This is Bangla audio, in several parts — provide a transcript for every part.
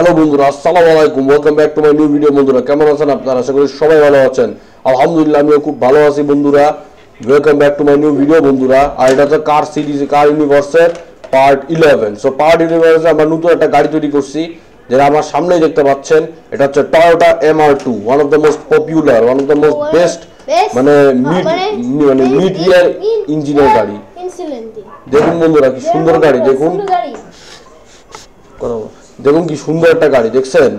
হ্যালো বন্ধুরা, আসসালামু আলাইকুম। Welcome back to my new video. বন্ধুরা কেমন আছেন আপনারা? আশা করি সবাই ভালো আছেন। আলহামদুলিল্লাহ আমিও খুব ভালো আছি বন্ধুরা। Welcome back to my new video বন্ধুরা। আর এটা হচ্ছে কার সিরিজ, কার ইউনিভার্সের পার্ট 11। সো পার্ট 11 আমরা নতুন একটা গাড়ি তৈরি করছি, যেটা আমার সামনেই দেখতে পাচ্ছেন। এটা হচ্ছে Toyota MR2, one of the most popular, one of the most best মানে মিড ইয়ার ইঞ্জিনের গাড়ি। দেখুন বন্ধুরা কি সুন্দর গাড়ি, দেখুন দেখুন কি সুন্দর একটা গাড়ি, দেখছেন?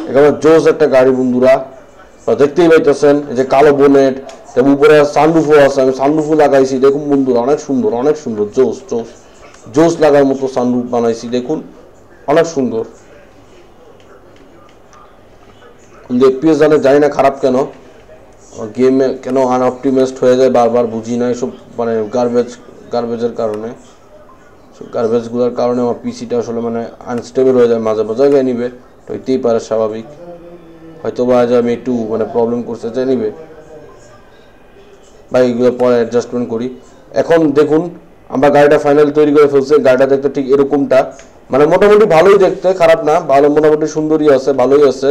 একেবারে জোস একটা গাড়ি বন্ধুরা, দেখতেই পাইতেছেন। এই যে কালো বোনেট, উপরে সানরুফও আছে, আমি সানরুফও লাগাইছি। দেখুন বন্ধুরা অনেক সুন্দর, অনেক সুন্দর, জোস জোস জোস লাগার মতো সানরুফ বানাইছি। দেখুন অনেক সুন্দর। এফপিএস জানে জানি না খারাপ কেন, গেমে কেন আনঅপটিমাইজড হয়ে যায় বারবার, বুঝি না। এসব মানে গার্বেজের কারণে, গার্বেজগুলোর কারণে আমার পিসিটা আসলে মানে আনস্টেবল হয়ে যায় মাঝে মাঝে। জায়গায় নিবে হইতেই পারে, স্বাভাবিক। হয়তো বা আজ আমি একটু মানে প্রবলেম করতে চাই, নিবে ভাই, এগুলো পরে অ্যাডজাস্টমেন্ট করি। এখন দেখুন আমরা গাড়িটা ফাইনাল তৈরি করে ফেলছি। গাড়িটা দেখতে ঠিক এরকমটা, মানে মোটামুটি ভালোই দেখতে, খারাপ না, ভালো, মোটামুটি সুন্দরই আছে, ভালোই আছে।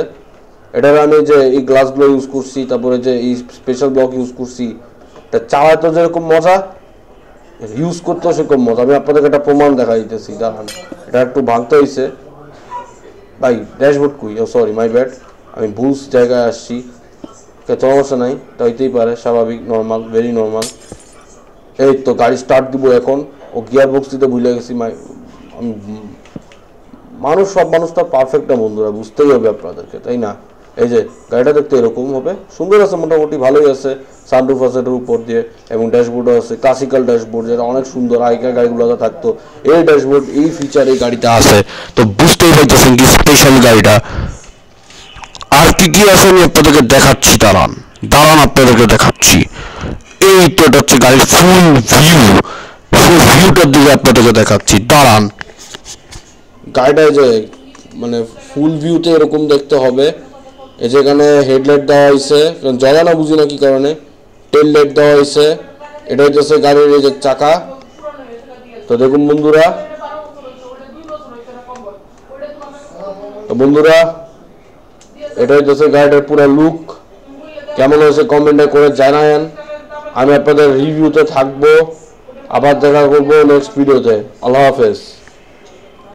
এটার আমি যে এই গ্লাসগুলো ইউজ করছি, তারপরে যে এই স্পেশাল ব্লক ইউজ করছি, এটা চালাতে যেরকম মজা, ইউজ করতেও সেরকম মজা। আমি আপনাদেরকে একটা প্রমাণ দেখা দিতেছি, দাঁড়ান। এটা একটু ভাঙতে হয়েছে ভাই। ড্যাশবোর্ড কই? ও সরি, মাই ব্যাড, আমি ভুল জায়গায় আসছি। সমস্যা নাই, এটা হইতেই পারে, স্বাভাবিক, নর্মাল, ভেরি নর্মাল। এই তো গাড়ি স্টার্ট দিব এখন। ও গিয়ার বক্স দিতে ভুলে গেছি। আমি মানুষ, সব মানুষ তো পারফেক্ট না বন্ধুরা, বুঝতেই হবে আপনাদেরকে, তাই না? এই যে গাড়িটা দেখতে এরকম হবে, সুন্দর আছে, মোটামুটি ভালোই আছে। সানরুফ আছে এটার উপর দিয়ে, এবং ড্যাশবোর্ডও আছে, ক্লাসিক্যাল ড্যাশবোর্ড, যেটা অনেক সুন্দর আগেকার গাড়িগুলোতে থাকতো। এই ড্যাশবোর্ড, এই ফিচার এই গাড়িতে আছে, তো বুঝতেই পারতেছেন কি স্পেশাল গাড়িটা। আর কি কি আছে আমি আপনাদেরকে দেখাচ্ছি, দাঁড়ান দাঁড়ান আপনাদেরকে দেখাচ্ছি। এই তো এটা হচ্ছে গাড়ির ফুল ভিউটার দিকে আপনাদেরকে দেখাচ্ছি, দাঁড়ান। গাড়িটা যে মানে ফুল ভিউতে এরকম দেখতে হবে। এই যেখানে হেডলাইট দেওয়া হয়েছে, জ্বলা না বুঝি না কি কারণে, টেল লাইট দেওয়া হয়েছে। এটা হচ্ছে গাড়ির এই যে চাকা। তো দেখুন বন্ধুরা, এটা হচ্ছে গাড়িটার পুরো লুক। কেমন হয়েছে কমেন্টে করে জানায়েন। আমি আপনাদের রিভিউতে থাকবো। আবার দেখা করবো নেক্সট ভিডিওতে। আল্লাহ হাফেজ।